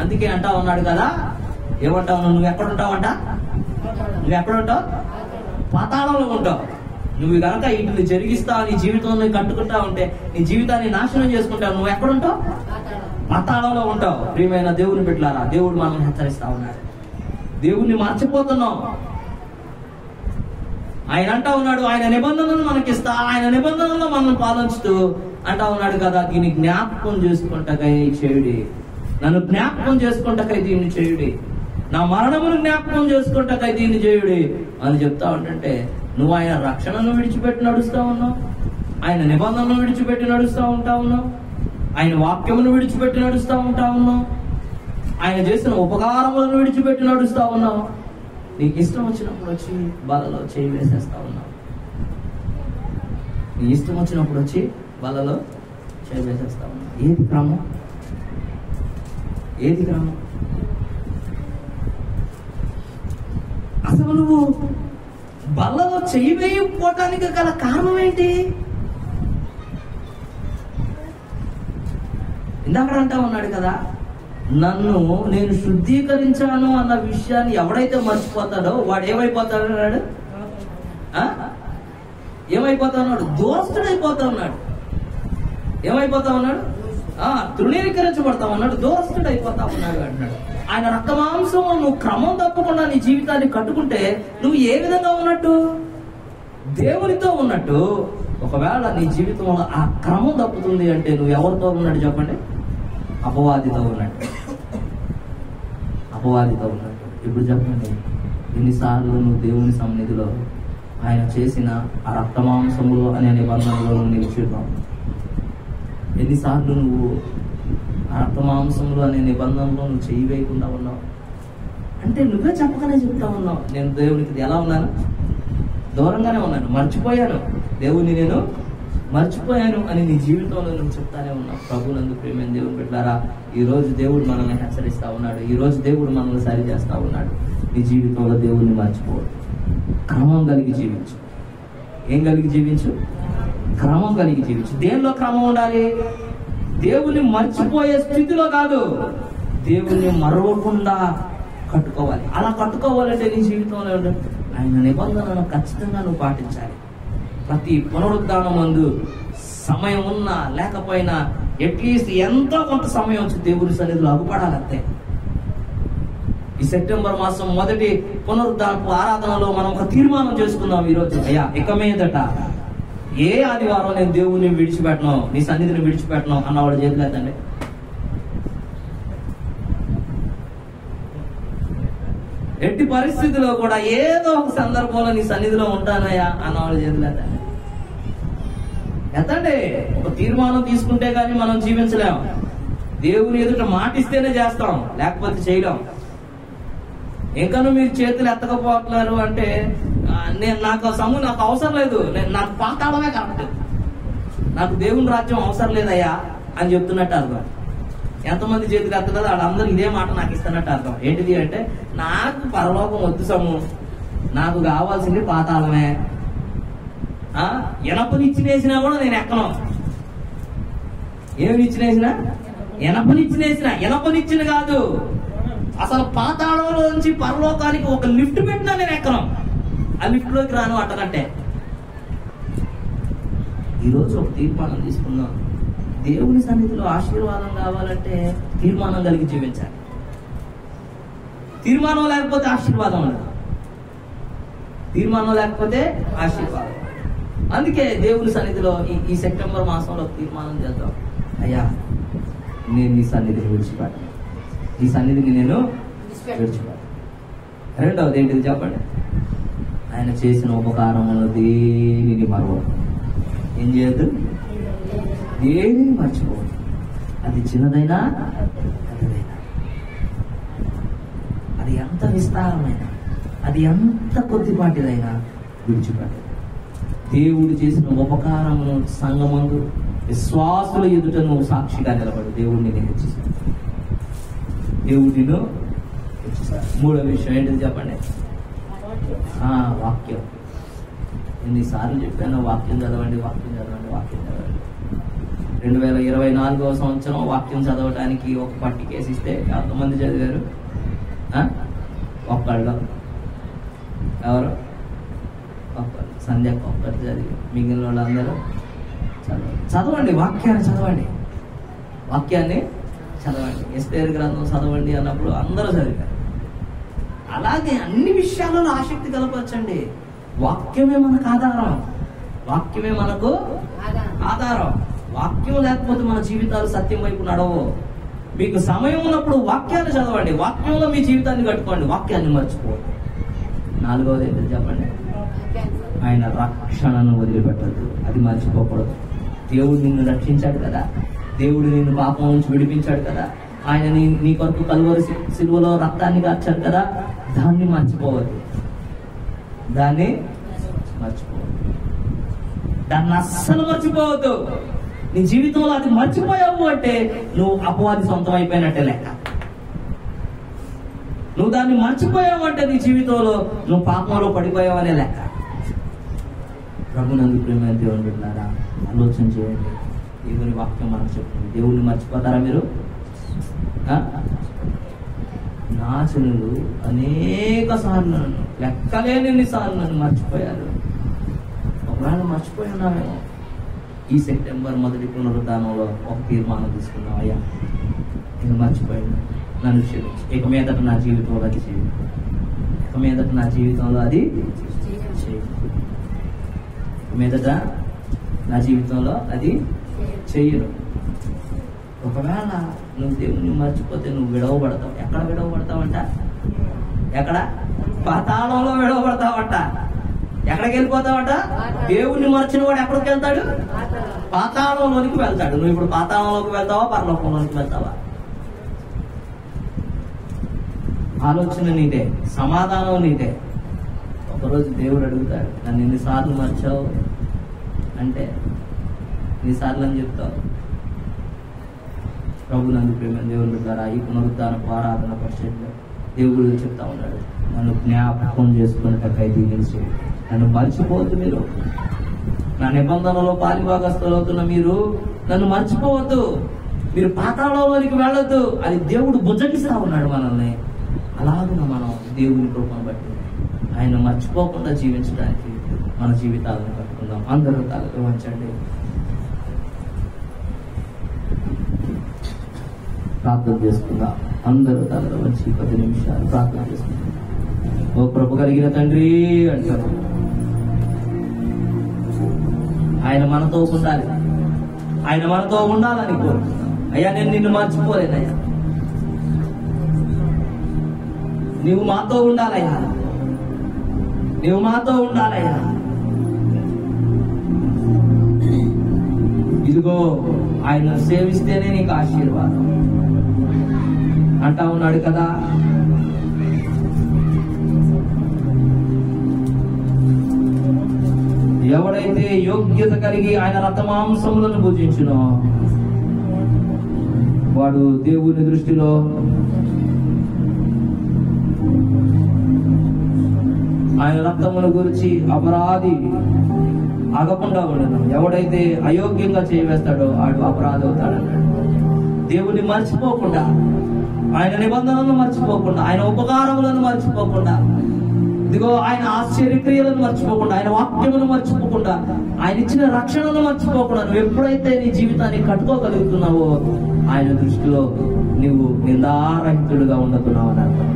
అందుకే అంటా ఉన్నాడు కదా, ఏమంటావు? నువ్వు ఎక్కడుంటావంట? నువ్వు ఎక్కడుంటావు? పాతాళంలో ఉంటావు. నువ్వు కనుక వీటిని జరిగిస్తావు, నీ జీవితంలో కట్టుకుంటా ఉంటే నీ జీవితాన్ని నాశనం చేసుకుంటావు. నువ్వు ఎక్కడుంటావు? పాతాళంలో ఉంటావు. ప్రియమైన దేవుని బిడ్డలారా, దేవుడు మనల్ని హెచ్చరిస్తా ఉన్నాడు. దేవుణ్ణి మర్చిపోతున్నాం. ఆయన అంటా ఉన్నాడు, ఆయన నిబంధనలు మనకిస్తా, ఆయన నిబంధనలో మనం పాలించుతూ అంటా ఉన్నాడు కదా, దీన్ని జ్ఞాపకం చేసుకుంటకై చేయుడి, నన్ను జ్ఞాపకం చేసుకుంటకై దీన్ని చేయుడి, నా మరణమును జ్ఞాపకం చేసుకుంటకై దీన్ని చేయుడి అని చెప్తా ఉంటే నువ్వు ఆయన రక్షణను విడిచిపెట్టి నడుస్తా ఉన్నావు, ఆయన నిబంధనను విడిచిపెట్టి నడుస్తా ఉంటా ఉన్నావు, ఆయన వాక్యమును విడిచిపెట్టి నడుస్తా ఉంటా ఉన్నావు, ఆయన చేసిన ఉపకారములను విడిచిపెట్టి నడుస్తా ఉన్నావు. నీకు ఇష్టం వచ్చినప్పుడు వచ్చి బలలో చేయి వేసేస్తా ఉన్నావు, నీ ఇష్టం వచ్చినప్పుడు వచ్చి బలలో చేయి వేసేస్తా ఉన్నావు. ఏది క్రమం? ఏది క్రమం? అసలు నువ్వు బలలో చెయ్యి వేయకపోవటానికి గల కారణం ఏంటి? ఇందాక అంటా ఉన్నాడు కదా, నన్ను నేను శుద్ధీకరించాను అన్న విషయాన్ని ఎవడైతే మర్చిపోతాడో వాడు ఏమైపోతాడు అన్నాడు? ఏమైపోతా ఉన్నాడు? దోస్తుడైపోతా ఉన్నాడు. ఏమైపోతా ఉన్నాడు? తృణీకరించబడతా ఉన్నాడు, దోస్తుడైపోతా ఉన్నాడు అంటున్నాడు. ఆయన రక్తమాంసం నువ్వు క్రమం తప్పకుండా నీ జీవితాన్ని కట్టుకుంటే నువ్వు ఏ విధంగా ఉన్నట్టు? దేవునితో ఉన్నట్టు. ఒకవేళ నీ జీవితంలో ఆ క్రమం తప్పుతుంది అంటే నువ్వు ఎవరితో ఉన్నట్టు చెప్పండి? అపవాదితో ఉన్నట్టు, అపవాదితో ఉన్నట్టు. ఇప్పుడు చెప్పండి, ఎన్నిసార్లు నువ్వు దేవుని సన్నిధిలో ఆయన చేసిన ఆ రక్తమాంసములు అనే నిబంధనలో నువ్వు నిలిచిన్నావు? ఎన్నిసార్లు నువ్వు ఆ రక్తమాంసములు అనే నిబంధనలో నువ్వు చేయి వేయకుండా ఉన్నావు? అంటే నువ్వే చెప్పకనే చెప్తా ఉన్నావు, నేను దేవునికి ఎలా ఉన్నాను? దూరంగానే ఉన్నాను, మర్చిపోయాను, దేవుని నేను మర్చిపోయాను అని నీ జీవితంలో నువ్వు చెప్తానే ఉన్నావు. ప్రభునందు ప్రియమైన దేవుని బిడ్డలారా, ఈ రోజు దేవుడు మనల్ని హెచ్చరిస్తా ఉన్నాడు, ఈ రోజు దేవుడు మనల్ని సరి చేస్తా ఉన్నాడు. నీ జీవితంలో దేవుణ్ణి మర్చిపోవద్దు, క్రమం కలిగి జీవించు. ఏం కలిగి జీవించు? క్రమం కలిగి జీవించు. దేనిలో క్రమం ఉండాలి? దేవుణ్ణి మర్చిపోయే స్థితిలో కాదు, దేవుణ్ణి మరవకుండా కట్టుకోవాలి. అలా కట్టుకోవాలంటే నీ జీవితంలో ఆయన నిబంధనలను ఖచ్చితంగా నువ్వు పాటించాలి. ప్రతి పునరుద్ధానం మందు సమయం ఉన్నా లేకపోయినా అట్లీస్ట్ ఎంతో కొంత సమయం వచ్చి దేవుని సన్నిధిలో అగుపడాలంతే. ఈ సెప్టెంబర్ మాసం మొదటి పునరుద్ధానపు ఆరాధనలో మనం ఒక తీర్మానం చేసుకుందాం ఈరోజు. అయ్యా, ఇక మీదట ఏ ఆదివారం నేను దేవుని విడిచిపెట్టను, నీ సన్నిధిని విడిచిపెట్టను అన్నవాడు చేయలేదండి. ఎట్టి పరిస్థితిలో కూడా ఏదో ఒక సందర్భంలో నీ సన్నిధిలో ఉంటానయ్యా అన్నవాడు చేయలేదండి. ఎంతండి, ఒక తీర్మానం తీసుకుంటే గానీ మనం జీవించలేం. దేవుని ఎదుట మాటిస్తేనే చేస్తాం, లేకపోతే చేయలేం. ఇంకా మీరు చేతులు ఎత్తకపోతున్నారు అంటే నాకు అవసరం లేదు, నాకు పాతాళమే కరెక్ట్, నాకు దేవుని రాజ్యం అవసరం లేదయ్యా అని చెప్తున్నట్టు అర్థం. ఎంతమంది చేతులు ఎత్తలేదు వాళ్ళందరూ ఇదే మాట నాకు ఇస్తున్నట్టు అర్థం. ఏంటిది అంటే, నాకు పరలోకం వద్దు సమ్ము, నాకు కావాల్సింది పాతాళమే. ఎనపనిచ్చినేసినా కూడా నేను ఎక్కను. ఏమి ఇచ్చినేసినా? ఎనపనిచ్చిన కాదు, అసలు పాతాళంలో నుంచి పరలోకానికి ఒక లిఫ్ట్ పెట్టినా నేను ఎక్కను, ఆ లిఫ్ట్ లోకి రాను అట్టనంటే. ఈరోజు ఒక తీర్మానం తీసుకుందాం. దేవుని సన్నిధిలో ఆశీర్వాదం కావాలంటే తీర్మానం కలిగి జీవించాలి. తీర్మానం లేకపోతే ఆశీర్వాదం ఉండదు, తీర్మానం లేకపోతే ఆశీర్వాదం. అందుకే దేవుని సన్నిధిలో ఈ సెప్టెంబర్ మాసంలో తీర్మానం చేద్దాం. అయ్యా, నేను నీ సన్నిధిని విడిచిపెట్టాను, నీ సన్నిధిని నేను విడిచిపెట్టాను. రెండవది ఏంటిది చెప్పండి? ఆయన చేసిన ఉపకారములు దేనిని మరవదు. ఏం చేయొద్దు, దేనిని మర్చిపోవద్దు. అది చిన్నదైనా పెద్దదైనా, అది ఎంత విస్తారమైన, అది ఎంత కొద్దిపాటిదైనా విడిచిపెట్టదు. దేవుడు చేసిన ఉపకారమును సంఘమందు విశ్వాసుల ఎదుట నువ్వు సాక్షిగా నిలబడు. దేవుడిని నేను హెచ్చిస్తాను, దేవుడు నిన్ను హెచ్చిస్తాడు. మూడో విషయం ఏంటిది చెప్పండి? వాక్యం. ఎన్నిసార్లు చెప్పాను, వాక్యం చదవండి, వాక్యం చదవండి, వాక్యం చదవండి. 2024వ సంవత్సరం వాక్యం చదవటానికి ఒక పట్టికేసి ఇస్తే ఎంతమంది చదివారు? ఒక్కళ్ళు. ఎవరు? ఒక్కళ్ళు. సంధ్యకు ఒక్కటి చదివి, మిగిలిన వాళ్ళందరూ చదవండి. వాక్యాన్ని చదవండి, వాక్యాన్ని చదవండి. ఎస్తేరు గ్రంథం చదవండి అన్నప్పుడు అందరూ చదివారు. అలాగే అన్ని విషయాలలో ఆసక్తి కలపరచండి. వాక్యమే మనకు ఆధారం, వాక్యమే మనకు ఆధారం. వాక్యం లేకపోతే మన జీవితాలు సత్యం వైపు నడవు. మీకు సమయం ఉన్నప్పుడు వాక్యాన్ని చదవండి, వాక్యంలో మీ జీవితాన్ని కట్టుకోండి, వాక్యాన్ని మర్చిపోండి. నాలుగవది ఏంటో చెప్పండి? ఆయన రక్షణను వదిలిపెట్టద్దు, అది మర్చిపోకూడదు. దేవుడు నిన్ను రక్షించాడు కదా, దేవుడు నిన్ను పాపం నుంచి విడిపించాడు కదా, ఆయన నీ కొరకు కలువరి సిలువలో రక్తాన్ని కార్చాడు కదా, దాన్ని మర్చిపోవద్దు, దాన్ని మర్చిపోవద్దు, దాన్ని అస్సలు మర్చిపోవద్దు. నీ జీవితంలో అది మర్చిపోయావు అంటే నువ్వు అపవాది సొంతం అయిపోయినట్టే లెక్క. నువ్వు దాన్ని మర్చిపోయావు అంటే నీ జీవితంలో నువ్వు పాపంలో పడిపోయావనే లెక్క. ప్రభునందు ప్రియమైన దేవుని బిడ్డలారా, ఆలోచన చేయండి. దేవుని వాక్యం మనకు చెప్తుంది. దేవుణ్ణి మర్చిపోతారా మీరు? నాశనులు అనేక సార్లు నన్ను, లెక్కలేని సార్లు నన్ను మర్చిపోయారు. ఒకవేళ మర్చిపోయి ఉన్నామేమో, ఈ సెప్టెంబర్ మొదటి పునరుద్ధానంలో ఒక తీర్మానం తీసుకున్నాం. అయ్యా, నేను మర్చిపోయాను, నన్ను క్షమించు. ఇక మీదట నా జీవితంలో అది చేయండి, ఇక మీదట నా జీవితంలో అది చేయండి, ఇక మీదట నా జీవితంలో అది చెయ్యను. ఒకవేళ నువ్వు దేవుని మర్చిపోతే నువ్వు విడవబడతావు. ఎక్కడ విడవబడతావంట? ఎక్కడ? పాతాళంలో విడవబడతావంట. ఎక్కడికి వెళ్ళిపోతావట? దేవుణ్ణి మర్చిన వాడు ఎక్కడికి వెళ్తాడు? పాతాళంలోనికి వెళ్తాడు. నువ్వు ఇప్పుడు పాతాళంలోకి వెళ్తావా, పరలోకంలోనికి వెళ్తావా? ఆలోచన నీదే, సమాధానం నీదే. ఒకరోజు దేవుడు అడుగుతాడు, నన్ను ఎన్నిసార్లు మర్చావు అంటే ఎన్నిసార్లు అని చెప్తావు. ప్రభు నందు ప్రేమ దేవుని ద్వారా ఈ పునరుద్ధాన ఆరాధన పరిచయంలో దేవుడు చెప్తా ఉన్నాడు, నన్ను జ్ఞాపకం చేసుకున్నట్టకై దీనిని చేయండి. నన్ను మర్చిపోవద్దు. మీరు నా నిబంధనలో పాలిభాగస్తులవుతున్న మీరు నన్ను మర్చిపోవద్దు. మీరు పాతాళంలోనికి వెళ్ళొద్దు. అది దేవుడు బుజ్జగిస్తా ఉన్నాడు మనల్ని. అలాగే మనం దేవుని కృపను బట్టి ఆయన మర్చిపోకుండా జీవించడానికి మన జీవితాలను కట్టుకుందాం. అందరూ తలలు వంచండి, ప్రార్థన చేసుకుందాం. అందరూ తలలు వంచి 10 నిమిషాలు ప్రార్థన చేసుకుందాం. ఓ కృప కలిగిన తండ్రి అంటారు. ఆయన మనతో ఉండాలి, ఆయన మనతో ఉండాలని కోరుతున్నాం. అయ్యా, నేను నిన్ను మర్చిపోలేనయ్యా, నీవు మాతో ఉండాలయ్యా, నీవు మాతో ఉండాలయ్యా. ఇదిగో ఆయన సేవిస్తేనే నీకు ఆశీర్వాదం అంటా ఉన్నాడు కదా. ఎవడైతే యోగ్యత కలిగి ఆయన రక్తమాంసములను భుజించునో వాడు దేవుని దృష్టిలో ఆయన రక్తమును గురించి అపరాధి ఆగకుండా ఉండను. ఎవడైతే అయోగ్యంగా చేయవేస్తాడో వాడు అపరాధి అవుతాడన్నాడు. దేవుని మర్చిపోకుండా, ఆయన నిబంధనలను మర్చిపోకుండా, ఆయన ఉపకారములను మర్చిపోకుండా, ఇదిగో ఆయన ఆశ్చర్యక్రియలను మర్చిపోకుండా, ఆయన వాక్యమును మర్చిపోకుండా, ఆయన ఇచ్చిన రక్షణను మర్చిపోకుండా నువ్వు ఎప్పుడైతే నీ జీవితాన్ని కట్టుకోగలుగుతున్నావో ఆయన దృష్టిలో నువ్వు నిందారహితుడుగా ఉండతున్నావు అని అర్థం.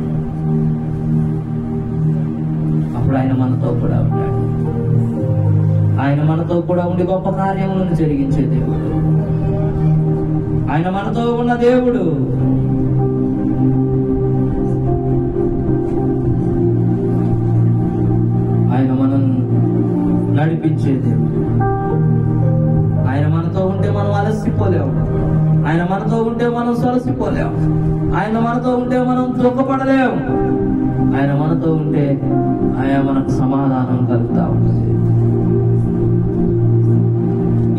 అప్పుడు ఆయన మనతో కూడా ఉన్నాడు. ఆయన మనతో కూడా ఉండి గొప్ప కార్యములను జరిగించే దేవుడు. ఆయన మనతో ఉన్న దేవుడు. ఆయన మనను నడిపించేది. ఆయన మనతో ఉంటే మనం అలసిపోలేము. ఆయన మనతో ఉంటే మనం సొలసిపోలేము. ఆయన మనతో ఉంటే మనం దుఃఖపడలేము. ఆయన మనతో ఉంటే ఆయన మనకు సమాధానం కలుగుతా ఉంటుంది.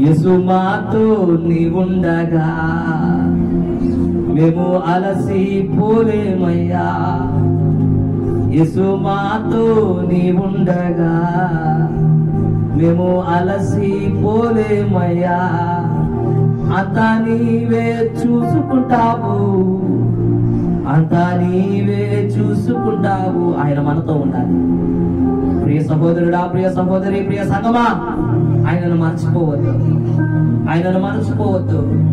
యేసు మాతో నీవుండగా మేము అలసిపోలేమయ్యా. యేసు మాతో నీవుండగా మేము అలసిపోలేమయ్యా. అంతా నీవే చూసుకుంటావు, అంతా నీవే చూసుకుంటావు. ఆయన మనతో ఉండాలి. ప్రియ సహోదరుడా, ప్రియ సహోదరి, ప్రియ సంగమా, ఆయనను మర్చిపోవద్దు. ఆయనను మర్చిపోవద్దు.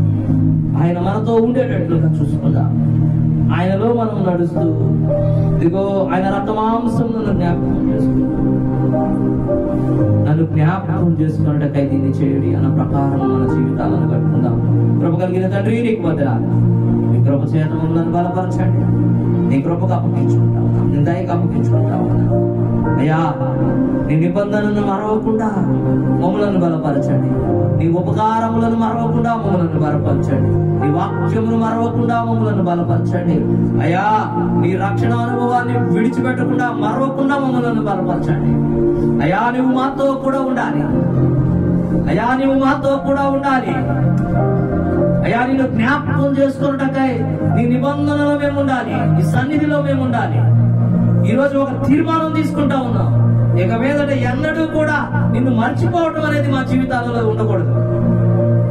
ఆయన మనతో ఉండేటట్లుగా చూసుకుందాం. ఆయనలో మనం నడుస్తూ ఇదిగో ఆయన రక్తమాంసం నన్ను జ్ఞాపకం చేసుకుంటాం. నన్ను జ్ఞాపకం చేసుకున్నట్టకై దీన్ని చేయుడి అన్న ప్రకారం మన జీవితాలను కట్టుకుందాం. కృప కలిగిన తండ్రి, నీకు వందనాలు. నీ కృప చేత మమ్మల్ని బలపరచండి. నీ కృపకు అప్పగించుకుంటాం, నీ దయకు అప్పగించుకుంటాం. అయ్యా, నీ నిబంధనను మరవకుండా మమ్మలను బలపరచండి. నీ ఉపకారములను మరవకుండా మమ్మలను బలపరచండి. నీ వాక్యమును మరవకుండా మమ్మలను బలపరచండి. అయ్యా, నీ రక్షణ అనుభవాన్ని విడిచిపెట్టకుండా మరవకుండా మమ్మలను బలపరచండి. అయ్యా, నువ్వు మాతో కూడా ఉండాలి. అయ్యా, నువ్వు మాతో కూడా ఉండాలి. అయ్యా, నిన్ను జ్ఞాపకం చేసుకున్నటకై నీ నిబంధనలో మేము ఉండాలి. నీ సన్నిధిలో మేము ఉండాలి. ఈరోజు ఒక తీర్మానం తీసుకుంటా ఉన్నాం. ఇక మీదట ఎన్నడూ కూడా నిన్ను మర్చిపోవటం అనేది మా జీవితాలలో ఉండకూడదు.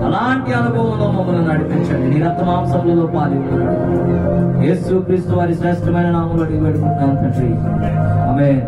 అలాంటి అనుభవంలో మమ్మల్ని నడిపించండి. నీ రక్తమాంసములలో పాల్గొన్నాడు. యేసు క్రీస్తు వారి శ్రేష్టమైన నామములో అడిగి పెట్టుకుంటున్నాను తండ్రి. ఆమేన్.